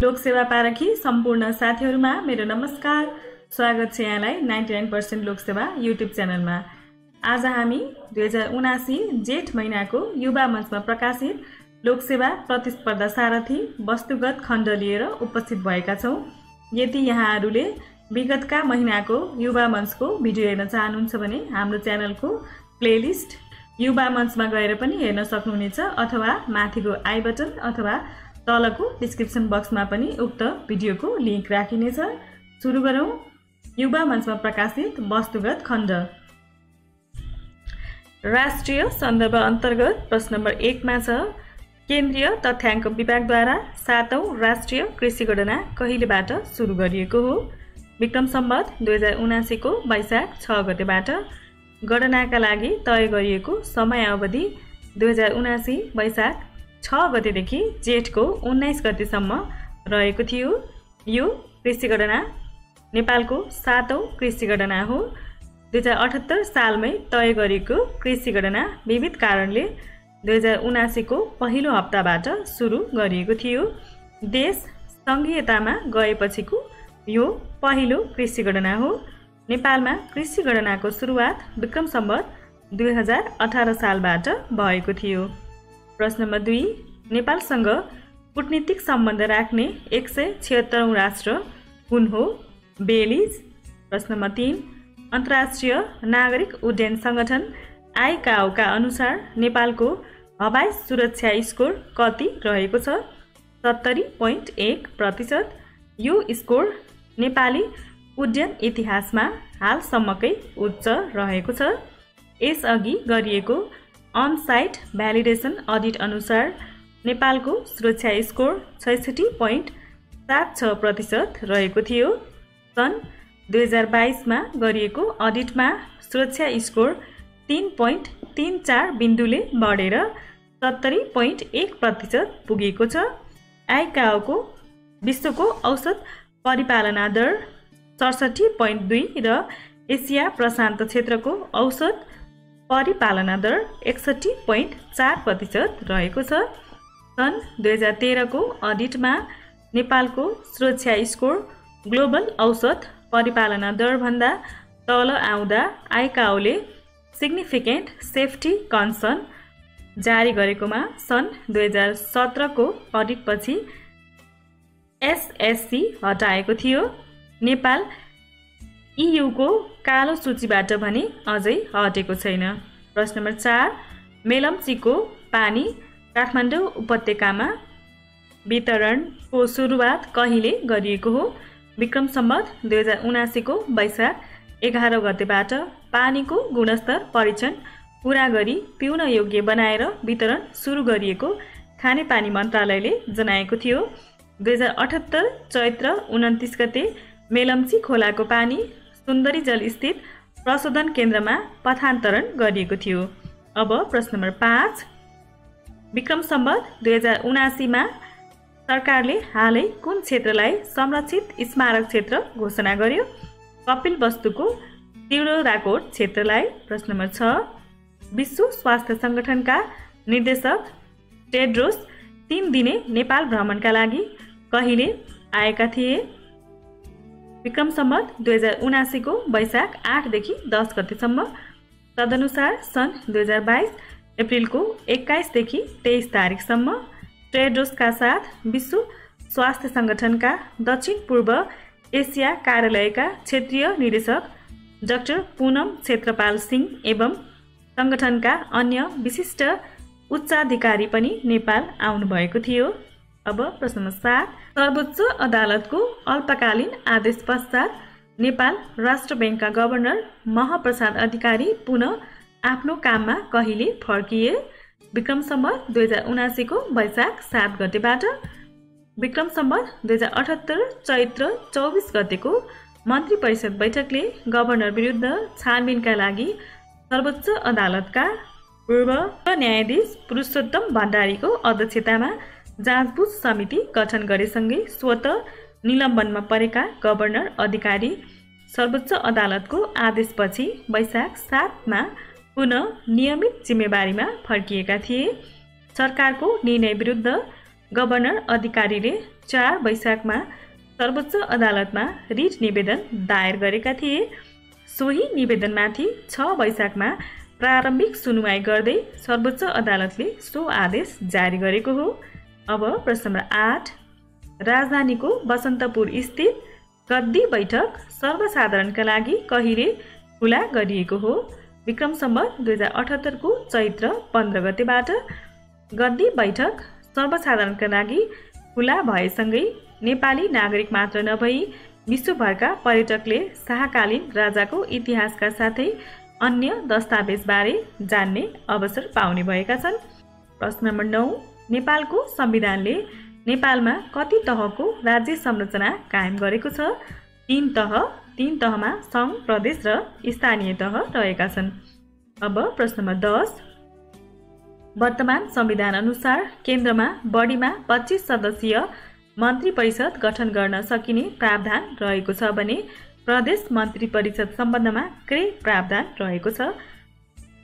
लोकसेवा पारखी सम्पूर्ण साथीहरुमा मेरो नमस्कार। स्वागत छ यहाँलाई 99% लोकसेवा युट्युब च्यानलमा। आज हामी 2079 जेठ महिनाको युवा मञ्चमा प्रकाशित लोकसेवा प्रतिस्पर्धा सारथी वस्तुगत खण्ड लिएर उपस्थित भएका छौं। यदि यहाँहरूले विगतका महिनाको युवा मञ्चको भिडियो हेर्न चाहनुहुन्छ भने हाम्रो च्यानलको प्लेलिस्ट युवा मञ्चमा गएर पनि हेर्न सक्नुहुनेछ, अथवा माथिको आई बटन अथवा तलको डिस्क्रिप्सन बक्समा पनि उक्त भिडियोको लिंक राखिनेछ। सुरु गरौं। युवा मञ्चमा प्रकाशित वस्तुगत खण्ड। राष्ट्रिय सन्दर्भ अन्तर्गत प्रश्न नम्बर 1 मा छ, केन्द्रीय तथ्याङ्क विभागद्वारा 7औं राष्ट्रिय कृषि गणना कहिलेबाट सुरु गरिएको हो? विक्रम सम्वत 2079 को वैशाख 6 गतेबाट। गणनाका लागि तय गरिएको समय अवधि 2079 वैशाख 6 गतेदेखि जेठको 19 गतेसम्म रहेको थियो। यो कृषि गणना नेपालको 7औं कृषि गणना हो। 2078 सालमै तय गरिएको कृषि गणना विविध कारणले 2079 को पहिलो हप्ताबाट सुरु गरिएको थियो। देश संघीयतामा गएपछिको यो पहिलो कृषि गणना हो। नेपालमा कृषि गणनाको सुरुवात विक्रम सम्वत 2018 सालबाट भएको थियो। प्रश्न नम्बर 2, नेपालसँग कूटनीतिक सम्बन्ध राख्ने 176औं राष्ट्र कुन हो? बेलिज। प्रश्न नम्बर 3, अन्तर्राष्ट्रिय नागरिक उड्डयन संगठन आइकाओ का अनुसार नेपालको हवाई सुरक्षा स्कोर कति रहेको छ? 70.1%। यो स्कोर नेपाली उड्डयन इतिहासमा हालसम्मकै उच्च रहेको छ। यसअघि गरिएको अन साइट भ्यालिडेसन अडिट अनुसार नेपालको सुरक्षा स्कोर 66.76% रहेको थियो। सन् 2022 मा गरिएको अडिटमा सुरक्षा स्कोर 3.34 बिन्दुले बढेर 70.1% पुगेको छ। आइकाओको विश्वको औसत परिपालना दर 67.2 र एसिया प्रशान्त क्षेत्रको औसत परिपालना दर 61.4% रहेको छ। सन् 2013 को अडिटमा नेपालको सुरक्षा स्कोर ग्लोबल औसत परिपालना दर भन्दा तल आउँदा आइकाओले सिग्निफिकेन्ट सेफ्टी कन्सर्न जारी गरेकोमा सन् 2017 को अडिटपछि एसएससी हटाएको थियो। नेपाल EU को कालो सूचीबाट भने अझै हटेको छैन। प्रश्न नम्बर 4, मेलम्चीको पानी काठमाडौँ उपत्यकामा वितरणको सुरुवात कहिले गरिएको हो? विक्रम सम्वत 2079 को वैशाख 11 गतेबाट। पानीको गुणस्तर परीक्षण पूरा गरी पिउन योग्य बनाएर वितरण सुरु गरिएको खानेपानी मन्त्रालयले जनाएको थियो। 2078 चैत्र 29 गते मेलम्ची खोलाको पानी सुन्दरी जल स्थित प्रशोधन केन्द्रमा पथान्तरण गरिएको थियो। अब प्रश्न नम्बर 5, विक्रम सम्वत 2079 मा सरकारले हालै कुन क्षेत्रलाई संरक्षित स्मारक क्षेत्र घोषणा गर्यो? कपिल वस्तुको तिरोडाकोट क्षेत्रलाई। प्रश्न नम्बर 6, विश्व स्वास्थ्य संगठनका निर्देशक टेड्रोस 3 दिने नेपाल भ्रमणका लागि कहिले आएका थिए? विक्रम सम्वत 2079 को वैशाख 8 देखि 10 गतेसम्म। तदनुसार सन् 2022 अप्रिलको 21 देखि 23 तारिकसम्म टेड्रोसका साथ विश्व स्वास्थ्य संगठनका दक्षिण पूर्व एसिया कार्यालयका क्षेत्रीय निर्देशक डाक्टर पूनम क्षेत्रपाल सिंह एवं संगठनका अन्य विशिष्ट उच्चाधिकारी पनि नेपाल आउनुभएको थियो। अब प्रश्न नम्बर 7, सर्वोच्च अदालतको अल्पकालीन आदेश पश्चात नेपाल राष्ट्र बैंकका गभर्नर महाप्रसाद अधिकारी पुनः आफ्नो काममा कहिले फर्किए? विक्रम सम्वत 2079 को वैशाख 7 गतेबाट। विक्रम सम्वत 2078 चैत्र 24 गतेको मन्त्री परिषद बैठकले गभर्नर विरुद्ध छानबिनका लागि सर्वोच्च अदालतका पूर्व न्यायाधीश पुरुषोत्तम भण्डारीको अध्यक्षतामा जाँचबुझ समिति गठन गरेसँगै स्वतः निलम्बनमा परेका गभर्नर अधिकारी सर्वोच्च अदालतको आदेशपछि वैशाख 7 मा पुनः नियमित जिम्मेवारीमा फर्किएका थिए। सरकारको निर्णय विरुद्ध गभर्नर अधिकारीले 4 वैशाखमा सर्वोच्च अदालतमा रिट निवेदन दायर गरेका थिए। सोही निवेदनमाथि 6 वैशाखमा प्रारम्भिक सुनुवाई गर्दै सर्वोच्च अदालतले सो आदेश जारी गरेको हो। अब प्रश्न नम्बर 8, राजधानीको बसन्तपुर स्थित गद्दी बैठक सर्वसाधारणका लागि कहिले खुला गरिएको हो? विक्रम सम्वत 2078 को चैत्र 15 गतेबाट गद्दी बैठक सर्वसाधारणका लागि खुला भएसँगै नेपाली नागरिक मात्र नभई विश्वभरका पर्यटकले शाहकालीन राजाको इतिहासका साथै अन्य दस्तावेजबारे जान्ने अवसर पाउने भएका छन्। प्रश्न नम्बर 9, नेपालको संविधानले नेपालमा कति तहको राज्य संरचना कायम गरेको छ? 3 तह। 3 तहमा सङ्घ, प्रदेश र स्थानीय तह रहेका छन्। अब प्रश्न नम्बर 10, वर्तमान संविधान अनुसार केन्द्रमा बढीमा 25 सदस्यीय मन्त्री परिषद गठन गर्न सकिने प्रावधान रहेको छ भने प्रदेश मन्त्री परिषद सम्बन्धमा के प्रावधान रहेको छ?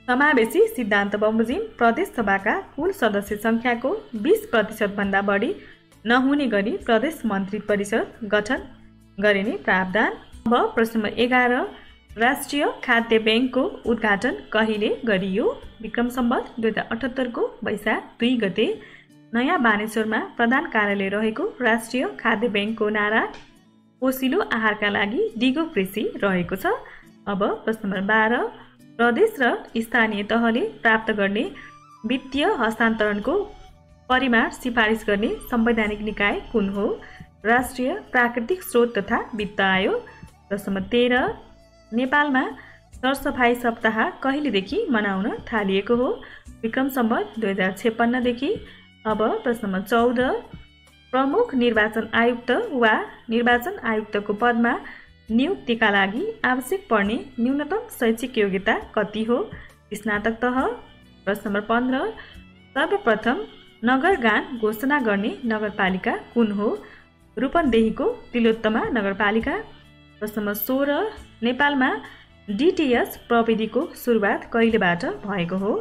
समावेशी सिद्धान्त बमोजिम प्रदेश सभाका कुल सदस्य संख्याको 20% भन्दा बढी नहुने गरी प्रदेश मन्त्री परिषद गठन गरिने प्रावधान। अब प्रश्न नम्बर 11, राष्ट्रिय खाद्य ब्याङ्कको उद्घाटन कहिले गरियो? विक्रम सम्वत 2078 को वैशाख 2 गते नयाँ बानेश्वरमा प्रधान कार्यालय रहेको राष्ट्रिय खाद्य ब्याङ्कको नारा पोषिलो आहारका लागि दिगो कृषि रहेको छ। अब प्रश्न नम्बर 12, प्रदेश र स्थानीय तहले प्राप्त गर्ने वित्तीय हस्तान्तरणको परिमाण सिफारिस गर्ने संवैधानिक निकाय कुन हो? राष्ट्रिय प्राकृतिक स्रोत तथा वित्त आयोग। प्रश्न नम्बर 13, नेपालमा सरसफाई सप्ताह कहिलेदेखि मनाउन थालिएको हो? विक्रम सम्वत 2056 देखि। अब प्रश्न नम्बर 14, प्रमुख निर्वाचन आयुक्त वा निर्वाचन आयुक्तको पदमा नियुक्तिका लागि आवश्यक पर्ने न्यूनतम शैक्षिक योग्यता कति हो? स्नातक तह। प्रश्न नम्बर 15, सर्वप्रथम नगरगान घोषणा गर्ने नगरपालिका कुन हो? रूपन्देहीको तिलोत्तमा नगरपालिका। प्रश्न नम्बर 16, नेपालमा डिटिएच प्रविधिको सुरुवात कहिलेबाट भएको हो?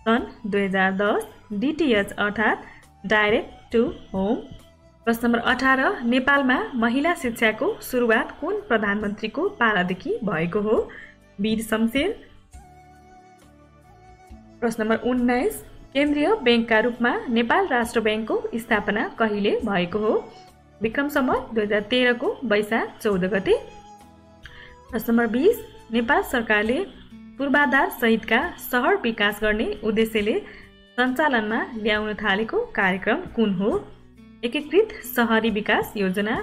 सन् 2010। डिटिएच अर्थात् डाइरेक्ट टु होम। प्रश्न नम्बर 18, नेपालमा महिला शिक्षाको सुरुवात कुन प्रधानमन्त्रीको पालादेखि भएको हो? वीर शमशेर। प्रश्न नम्बर 19, केन्द्रीय ब्याङ्कका रूपमा नेपाल राष्ट्र ब्याङ्कको स्थापना कहिले भएको हो? विक्रम सम्वत 2013 को वैशाख 14 गते। प्रश्न नम्बर 20, नेपाल सरकारले पूर्वाधार सहितका सहर विकास गर्ने उद्देश्यले सञ्चालनमा ल्याउन थालेको कार्यक्रम कुन हो? एकीकृत सहरी विकास योजना।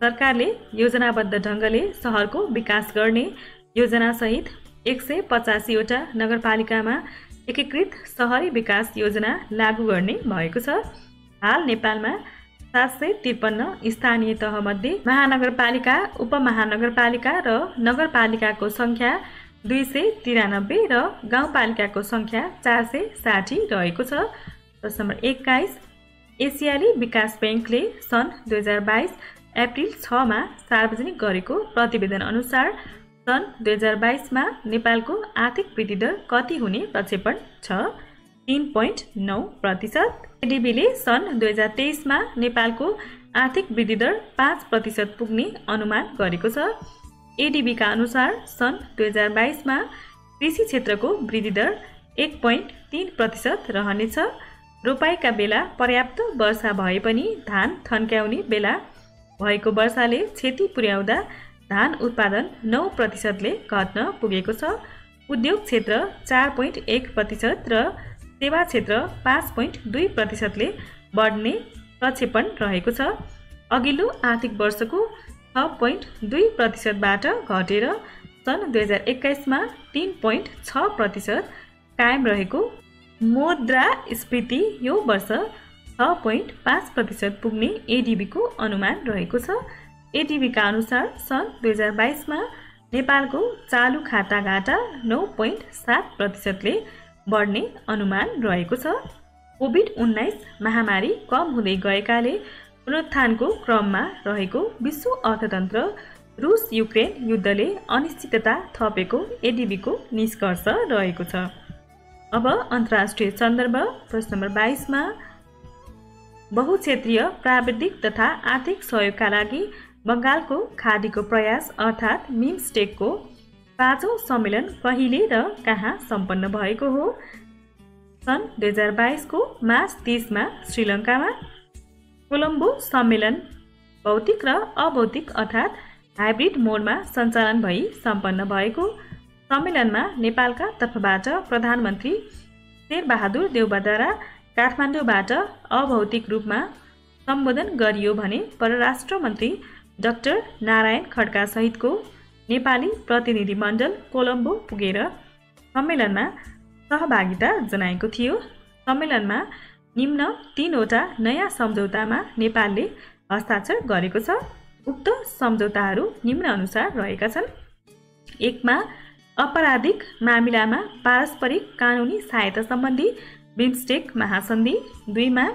सरकारले योजनाबद्ध ढङ्गले सहरको विकास गर्ने योजनासहित 185 वटा नगरपालिकामा एकीकृत सहरी विकास योजना लागू गर्ने भएको छ। हाल नेपालमा 753 स्थानीय तहमध्ये महानगरपालिका, उपमहानगरपालिका र नगरपालिकाको सङ्ख्या 293 र गाउँपालिकाको सङ्ख्या 460 रहेको छ। प्रश्न नम्बर 21, एसियाली विकास ब्याङ्कले सन् 2022 अप्रिल 6 मा सार्वजनिक गरेको प्रतिवेदन अनुसार सन् 2022 मा नेपालको आर्थिक वृद्धि दर कति हुने प्रक्षेपण छ? 3.9%। एडिबीले सन् 2023 मा नेपालको आर्थिक वृद्धि दर 5% पुग्ने अनुमान गरेको छ। एडिबीका अनुसार सन् 2022 मा कृषि क्षेत्रको वृद्धि दर 1.3% रहनेछ। रोपाइका बेला पर्याप्त वर्षा भए पनि धान थन्क्याउने बेला भएको वर्षाले क्षति पुर्याउँदा धान उत्पादन 9%ले घट्न पुगेको छ। उद्योग क्षेत्र 4.1% र सेवा क्षेत्र 5.2%ले बढ्ने प्रक्षेपण रहेको छ। अघिल्लो आर्थिक वर्षको 6.2% बाट घटेर सन् 2021 मा 3.6% कायम रहेको मुद्रास्फीति यो वर्ष 6.5% पुग्ने एडिबीको अनुमान रहेको छ। एडिबीका अनुसार सन् 2022 मा नेपालको चालु खाता घाटा 9.7%ले बढ्ने अनुमान रहेको छ। कोभिड-19 महामारी कम हुँदै गएकाले पुनरुत्थानको क्रममा रहेको विश्व अर्थतन्त्र रुस युक्रेन युद्धले अनिश्चितता थपेको एडिबीको निष्कर्ष रहेको छ। अब अन्तर्राष्ट्रिय सन्दर्भ प्रश्न नम्बर 22 मा बहुक्षेत्रीय प्राविधिक तथा आर्थिक सहयोगका लागि बंगालको खाडीको प्रयास अर्थात् बिमस्टेकको 5औं सम्मेलन कहिले र कहाँ सम्पन्न भएको हो? सन् 2022 को मार्च 30 मा श्रीलङ्कामा। कोलम्बो सम्मेलन भौतिक र अभौतिक अर्थात् हाइब्रिड मोडमा सञ्चालन भई सम्पन्न भएको। सम्मेलनमा नेपालका तर्फबाट प्रधानमन्त्री शेरबहादुर देउवाद्वारा काठमाडौँबाट अभौतिक रूपमा सम्बोधन गरियो भने परराष्ट्र मन्त्री डाक्टर नारायण खड्का सहितको नेपाली प्रतिनिधिमण्डल कोलम्बो पुगेर सम्मेलनमा सहभागिता जनाएको थियो। सम्मेलनमा निम्न 3वटा नयाँ सम्झौतामा नेपालले हस्ताक्षर गरेको छ। उक्त सम्झौताहरू निम्न अनुसार रहेका छन्। 1 मा अपराधिक मामिलामा पारस्परिक कानुनी सहायता सम्बन्धी बिमस्टेक महासन्धि। 2 मा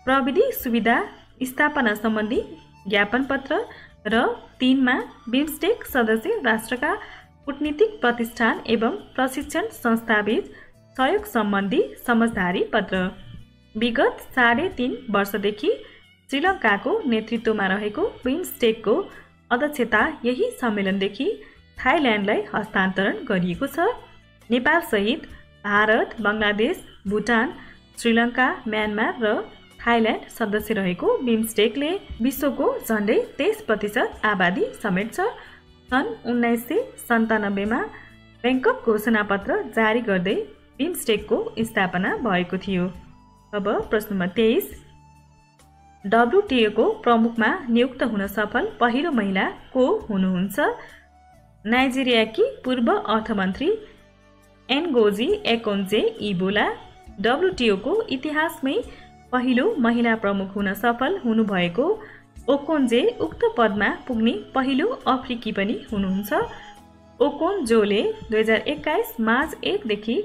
प्रविधि सुविधा स्थापना सम्बन्धी ज्ञापन पत्र र 3 मा बिमस्टेक सदस्य राष्ट्रका कूटनीतिक प्रतिष्ठान एवं प्रशिक्षण संस्थाबीच सहयोग सम्बन्धी समझदारी पत्र। विगत 3.5 वर्षदेखि श्रीलङ्काको नेतृत्वमा रहेको बिमस्टेकको अध्यक्षता यही सम्मेलनदेखि थाइल्यान्डलाई हस्तान्तरण गरिएको छ। नेपाल सहित भारत, बङ्गलादेश, भुटान, श्रीलङ्का, म्यानमार र थाइल्यान्ड सदस्य रहेको बिमस्टेकले विश्वको झन्डै 23% आबादी समेट्छ। सन् 1997 मा ब्याङ्कक घोषणापत्र जारी गर्दै बिमस्टेकको स्थापना भएको थियो। अब प्रश्न नम्बर 23, WTO को प्रमुखमा नियुक्त हुन सफल पहिलो महिला को हुनुहुन्छ? नाइजेरियाकी पूर्व अर्थमन्त्री एनगोजी एकोन्जे इबोला WTO को इतिहासमै पहिलो महिला प्रमुख हुन सफल हुनुभएको ओकोन्जे उक्त पदमा पुग्ने पहिलो अफ्रिकी पनि हुनुहुन्छ। ओकोन्जोले 2021 मार्च 1 देखि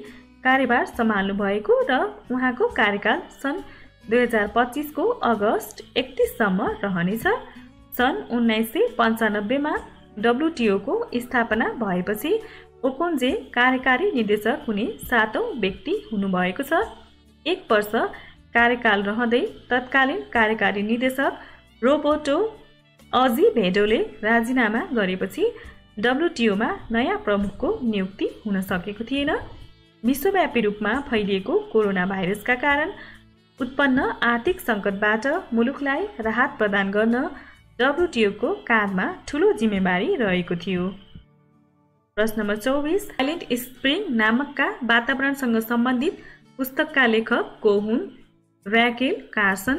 कार्यभार सम्हाल्नु भएको र उहाँको कार्यकाल सन् 2025 को अगस्त 31 सम्म रहनेछ। सन् 1995 मा WTO को स्थापना भएपछि ओकोन्जे कार्यकारी निर्देशक हुने 7औं व्यक्ति हुनुभएको छ। 1 वर्ष कार्यकाल रहँदै तत्कालीन कार्यकारी निर्देशक रोबर्टो अजिभेडोले राजीनामा गरेपछि WTO मा नयाँ प्रमुखको नियुक्ति हुन सकेको थिएन। विश्वव्यापी रूपमा फैलिएको कोरोना भाइरसका कारण उत्पन्न आर्थिक सङ्कटबाट मुलुकलाई राहत प्रदान गर्न WTO को काँधमा ठूलो जिम्मेवारी रहेको थियो। प्रश्न नम्बर 24, साइलेन्ट स्प्रिङ नामकका वातावरणसँग सम्बन्धित पुस्तकका लेखक को हुन्? र्याकेल कार्सन।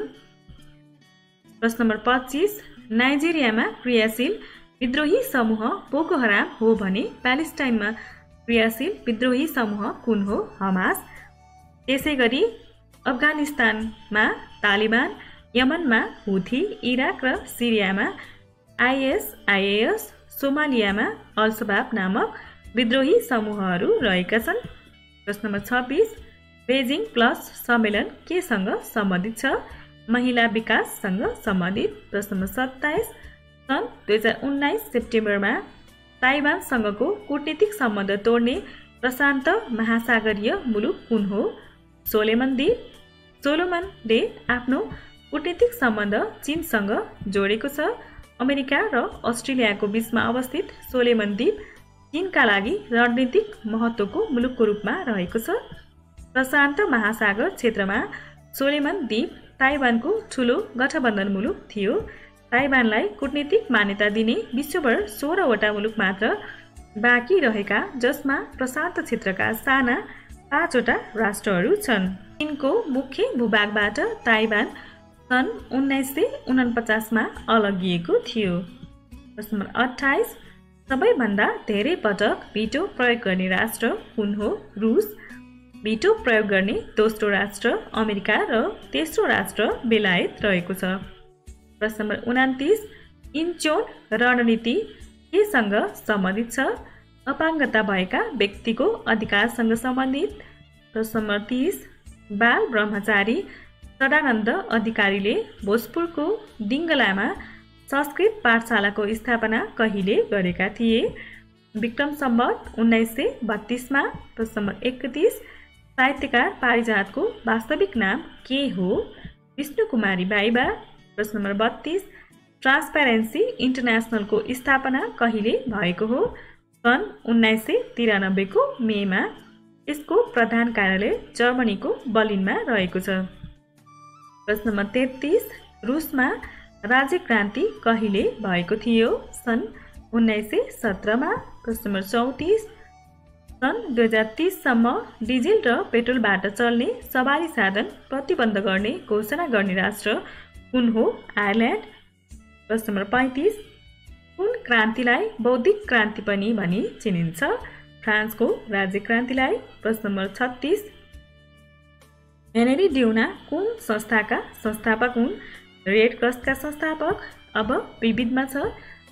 प्रश्न नम्बर 25, नाइजेरियामा क्रियाशील विद्रोही समूह बोको हराम हो भने प्यालेस्टाइनमा क्रियाशील विद्रोही समूह कुन हो? हमास। त्यसैगरी अफगानिस्तानमा तालिबान, यमनमा हुथी, इराक र सिरियामा ISIS, सोमालियामा अल-शबाब नामक विद्रोही समूहहरू रहेका छन्। प्रश्न नम्बर 26, बेजिङ प्लस सम्मेलन केसँग सम्बन्धित छ? महिला विकाससँग सम्बन्धित। प्रश्न नम्बर 27, सन् 2019 सेप्टेम्बरमा ताइवानसँगको कूटनीतिक सम्बन्ध तोड्ने प्रशान्त महासागरीय मुलुक कुन हो? सोलोमन द्वीप। सोलोमनले आफ्नो कूटनीतिक सम्बन्ध चीनसँग जोडेको छ। अमेरिका र अस्ट्रेलियाको बीचमा अवस्थित सोलोमन द्वीप चीनका लागि रणनीतिक महत्त्वको मुलुकको रूपमा रहेको छ। प्रशान्त महासागर क्षेत्रमा सोलोमन द्वीप ताइवानको ठूलो गठबन्धन मुलुक थियो। ताइवानलाई कूटनीतिक मान्यता दिने विश्वभर 16वटा मुलुक मात्र बाँकी रहेका, जसमा प्रशान्त क्षेत्रका साना 5वटा राष्ट्रहरू छन्। चीनको मुख्य भूभागबाट ताइवान सन् 1949 मा अलगिएको थियो। प्रश्न नम्बर 28, सबैभन्दा धेरै पटक भिटो प्रयोग गर्ने राष्ट्र कुन हो? रुस। भिटो प्रयोग गर्ने दोस्रो राष्ट्र अमेरिका र तेस्रो राष्ट्र बेलायत रहेको छ। प्रश्न नम्बर 29, इन्चोन रणनीति केसँग सम्बन्धित छ? अपाङ्गता भएका व्यक्तिको अधिकारसँग सम्बन्धित। प्रश्न नम्बर 30, बाल ब्रह्मचारी सदानन्द अधिकारीले भोजपुरको डिङ्गलामा संस्कृत पाठशालाको स्थापना कहिले गरेका थिए? विक्रम सम्वत 1932 मा। प्रश्न नम्बर 31, साहित्यकार पारिजातको वास्तविक नाम के हो? विष्णुकुमारी बाइबा। प्रश्न नम्बर 32 ट्रान्सप्यारेन्सी इन्टरनेसनलको स्थापना कहिले भएको हो? सन् 1993 को मेमा। यसको प्रधान कार्यालय जर्मनीको बर्लिनमा रहेको छ। प्रश्न नम्बर 33 रुसमा राज्य क्रान्ति कहिले भएको थियो? सन् 1917 मा। प्रश्न नम्बर 34 सन् 2030 सम्म डिजेल र पेट्रोलबाट चल्ने सवारी साधन प्रतिबन्ध गर्ने घोषणा गर्ने राष्ट्र कुन हो? आयरल्यान्ड। प्रश्न नम्बर 35 कुन क्रान्तिलाई बौद्धिक क्रान्ति पनि भनी चिनिन्छ? फ्रान्सको राज्य क्रान्तिलाई। प्रश्न नम्बर 36 हेनरी ड्युना कुन संस्थाका संस्थापक हुन्? रेड क्रसका संस्थापक। अब विविधमा छ।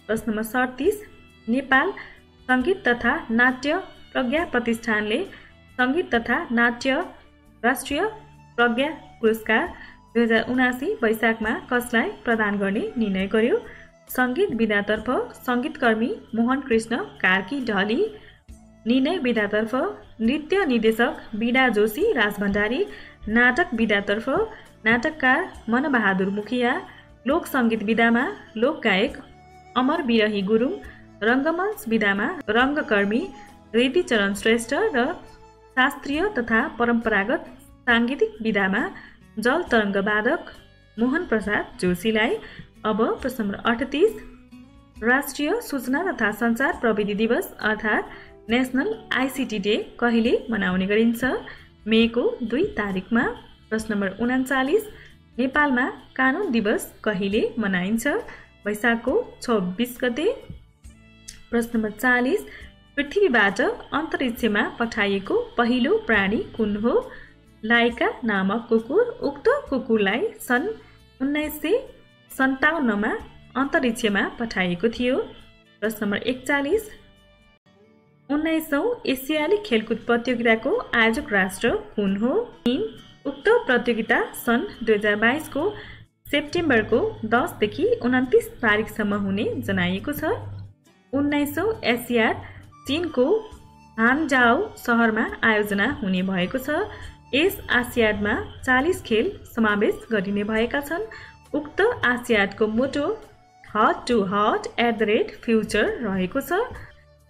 प्रश्न नम्बर 37 नेपाल सङ्गीत तथा नाट्य प्रज्ञा प्रतिष्ठानले सङ्गीत तथा नाट्य राष्ट्रिय प्रज्ञा पुरस्कार 2079 वैशाखमा कसलाई प्रदान गर्ने निर्णय गर्यो? सङ्गीत विधातर्फ सङ्गीतकर्मी मोहन कृष्ण कार्की ढली। निर्णय विधातर्फ नृत्य निर्देशक बीडा जोशी राजभण्डारी। नाटक विधातर्फ नाटककार मनबहादुर मुखिया। लोक सङ्गीत विधामा लोकगायक अमर बिरही गुरुङ। रङ्गमञ्च विधामा रङ्गकर्मी ऋतिचरण श्रेष्ठ र शास्त्रीय तथा परम्परागत साङ्गीतिक विधामा जल तरङ्ग वादक मोहन प्रसाद जोशीलाई। अब प्रश्न नम्बर 38 राष्ट्रिय सूचना तथा सञ्चार प्रविधि दिवस अर्थात् नेसनल आइसिटी डे कहिले मनाउने गरिन्छ? मेको 2 तारिकमा। प्रश्न नम्बर 39 नेपालमा कानुन दिवस कहिले मनाइन्छ? वैशाखको 26 गते। प्रश्न नम्बर 40 पृथ्वीबाट अन्तरिक्षमा पठाइएको पहिलो प्राणी कुन हो? लाइका नामक कुकुर। उक्त कुकुरलाई सन् 1957 मा अन्तरिक्षमा पठाइएको थियो। प्रश्न नम्बर 41 19औं एसियाली खेलकुद प्रतियोगिताको आयोजक राष्ट्र कुन हो? चीन। उक्त प्रतियोगिता सन् 2022 को सेप्टेम्बरको 10 देखि 29 तारिकसम्म हुने जनाइएको छ। 19औं एसियाड चीनको हानजाओ सहरमा आयोजना हुने भएको छ। यस आसियाडमा 40 खेल समावेश गरिने भएका छन्। उक्त आसियाडको मोटो हट टु हट @फ्युचर रहेको छ।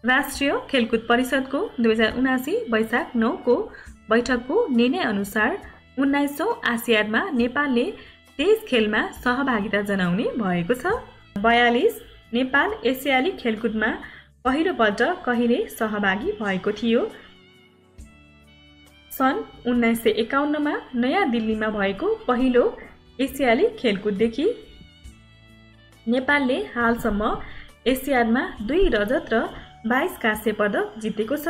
राष्ट्रिय खेलकुद परिषदको 2079 वैशाख 9 को बैठकको निर्णय अनुसार 19औं आसियाडमा नेपालले 23 खेलमा सहभागिता जनाउने भएको छ। 42 नेपाल एसियाली खेलकुदमा पहिलोपल्ट कहिले सहभागी भएको थियो? सन् 1951 मा नयाँ दिल्लीमा भएको पहिलो एसियाली खेलकुददेखि नेपालले हालसम्म एसियाडमा 2 रजत र 22 काँस्य पदक जितेको छ।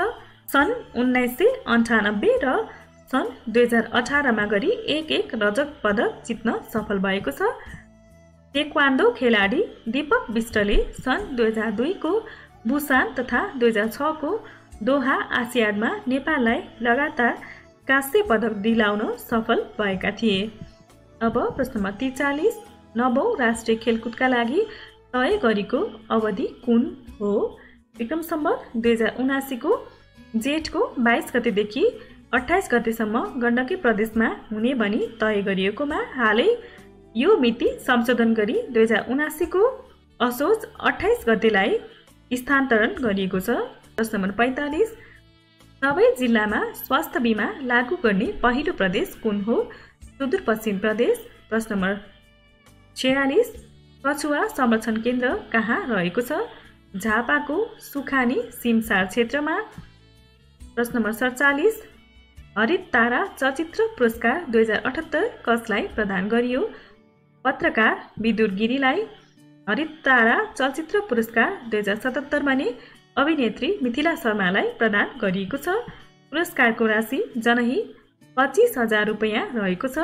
सन् 1998 र सन् 2018 मा गरी 1-1 रजत पदक जित्न सफल भएको छ। टेक्वान्डो खेलाडी दीपक विष्टले सन् 2002 को बुसान तथा 2006 को दोहा आसियाडमा नेपाललाई लगातार काँस्य पदक दिलाउन सफल भएका थिए। अब प्रश्न नम्बर 43 9औं राष्ट्रिय खेलकुदका लागि तय गरेको अवधि कुन हो? विक्रम सम्वत 2079 को जेठको 22 गतेदेखि 28 गतेसम्म गण्डकी प्रदेशमा हुने भनी तय गरिएकोमा हालै यो मिति संशोधन गरी 2079 को असोज 28 गतेलाई स्थानान्तरण गरिएको छ। प्रश्न नम्बर 45 सबै जिल्लामा स्वास्थ्य बिमा लागू गर्ने पहिलो प्रदेश कुन हो? सुदूरपश्चिम प्रदेश। प्रश्न नम्बर 46 कछुवा संरक्षण केन्द्र कहाँ रहेको छ? झापाको सुखानी सिमसार क्षेत्रमा। प्रश्न नम्बर 47 हरित तारा चलचित्र पुरस्कार 2078 कसलाई प्रदान गरियो? पत्रकार विदुर गिरीलाई। हरित तारा चलचित्र पुरस्कार 2077 भने अभिनेत्री मिथिला शर्मालाई प्रदान गरिएको छ। पुरस्कारको राशि जनही 25,000 रुपैयाँ रहेको छ।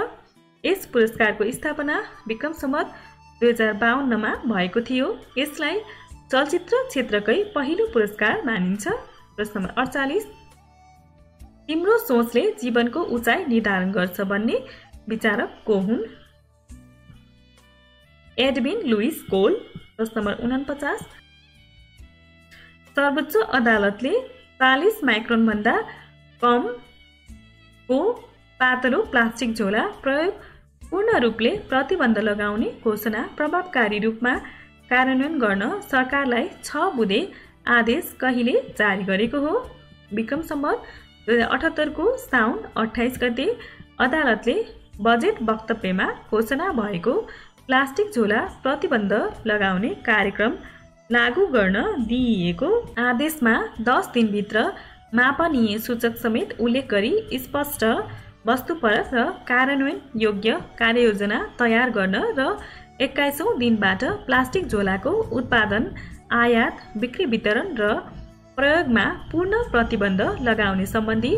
यस पुरस्कारको स्थापना विक्रम सम्वत 2052 मा भएको थियो। यसलाई चलचित्र क्षेत्रकै पहिलो पुरस्कार मानिन्छ। प्रश्न नम्बर 48 तिम्रो सोचले जीवनको उचाइ निर्धारण गर्छ भन्ने विचारक को हुन्? एडविन लुइस कोल। प्रश्न नम्बर 49 सर्वोच्च अदालतले 40 माइक्रोन भन्दा कम को पातलो प्लास्टिक झोला प्रयोग पूर्ण रूपले प्रतिबन्ध लगाउने घोषणा प्रभावकारी रूपमा कार्यान्वयन गर्न सरकारलाई 6 बुँदे आदेश कहिले जारी गरेको हो? विक्रम सम्वत 2078 को साउन 28 गते अदालतले बजेट वक्तव्यमा घोषणा भएको प्लास्टिक झोला प्रतिबन्ध लगाउने कार्यक्रम लागू गर्न दिइएको आदेशमा 10 दिनभित्र मापनीय सूचक समेत उल्लेख गरी स्पष्ट वस्तुपरक र कार्यान्वयन योग्य कार्ययोजना तयार गर्न र 21औं दिनबाट प्लास्टिक झोलाको उत्पादन, आयात, बिक्री, वितरण र प्रयोगमा पूर्ण प्रतिबन्ध लगाउने सम्बन्धी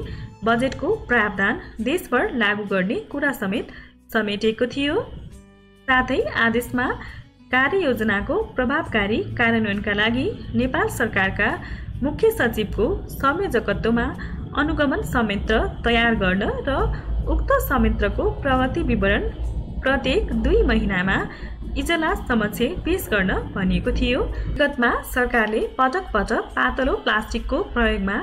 बजेटको प्रावधान देशभर लागू गर्ने कुरा समेत समेटिएको थियो। साथै आदेशमा कार्ययोजनाको प्रभावकारी कार्यान्वयनका लागि नेपाल सरकारका मुख्य सचिवको संयोजकत्वमा अनुगमन संयन्त्र तयार गर्न र उक्त संयन्त्रको प्रगति विवरण प्रत्येक 2 महिनामा इजलास समक्ष पेश गर्न भनिएको थियो। विगतमा सरकारले पटक पटक पातलो प्लास्टिकको प्रयोगमा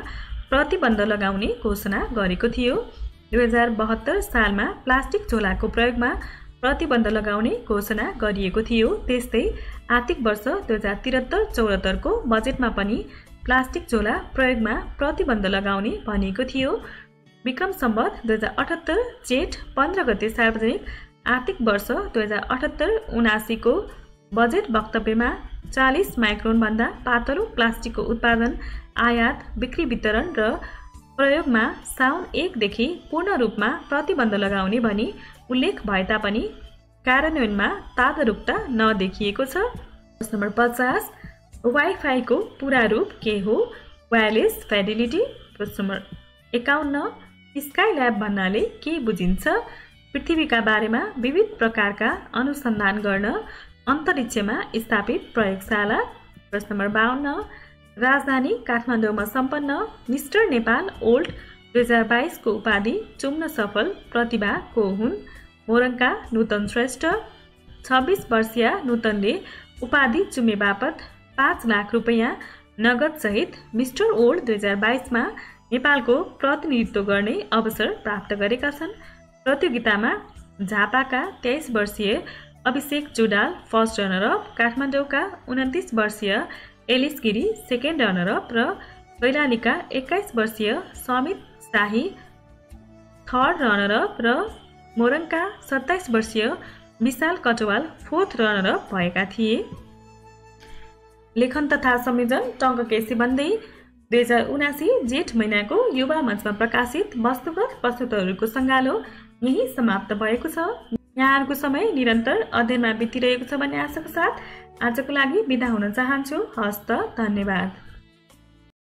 प्रतिबन्ध लगाउने घोषणा गरेको थियो। 2072 सालमा प्लास्टिक झोलाको प्रयोगमा प्रतिबन्ध लगाउने घोषणा गरिएको थियो। त्यस्तै आर्थिक वर्ष 2073-74 को बजेटमा पनि प्लास्टिक झोला प्रयोगमा प्रतिबन्ध लगाउने भनिएको थियो। विक्रम सम्वत 2078 जेठ 15 गते सार्वजनिक आर्थिक वर्ष 2078-79 को बजेट वक्तव्यमा 40 माइक्रोनभन्दा पातलो प्लास्टिकको उत्पादन, आयात, बिक्री, वितरण र प्रयोगमा साउन 1 देखि पूर्ण रूपमा प्रतिबन्ध लगाउने भनी उल्लेख भए तापनि कार्यान्वयनमा तागरुकता नदेखिएको छ। प्रश्न नम्बर 50 वाइफाई को पूरा रूप के हो? Wireless Fidelity. प्रश्न नम्बर 51 स्काई ल्याब भन्नाले के बुझिन्छ? पृथ्वीका बारेमा विविध प्रकारका अनुसन्धान गर्न अन्तरिक्षमा स्थापित प्रयोगशाला। प्रश्न नम्बर 52 राजधानी काठमाडौँमा सम्पन्न मिस्टर नेपाल ओल्ड 2022 को उपाधि चुम्न सफल प्रतिभा को हुन्? मोरङका नूतन श्रेष्ठ। 26 वर्षीय नूतनले उपाधि चुमे बापत 5 लाख रुपैयाँ नगद सहित मिस्टर ओल्ड 2022 मा नेपालको प्रतिनिधित्व गर्ने अवसर प्राप्त गरेका छन्। प्रतियोगितामा झापाका 23 वर्षीय Abhishek Judal first runner up, काठमाडौँका 29 वर्षीय Alish Giri second runner up र कैलालीका 21 वर्षीय समित शाही थर्ड रनर अप र मोरङका 27 वर्षीय विशाल कटवाल फोर्थ रनर अप भएका थिए। लेखन तथा संयोजन टङ्क केसी भन्दै 2079 जेठ महिनाको युवा मञ्चमा प्रकाशित वस्तुगत प्रस्तुतहरूको सङ्गालो यही समाप्त भएको छ। यहाँहरूको समय निरन्तर अध्ययनमा बितिरहेको छ भन्ने आशाको साथ आजको लागि बिदा हुन चाहन्छु। हस्त, धन्यवाद।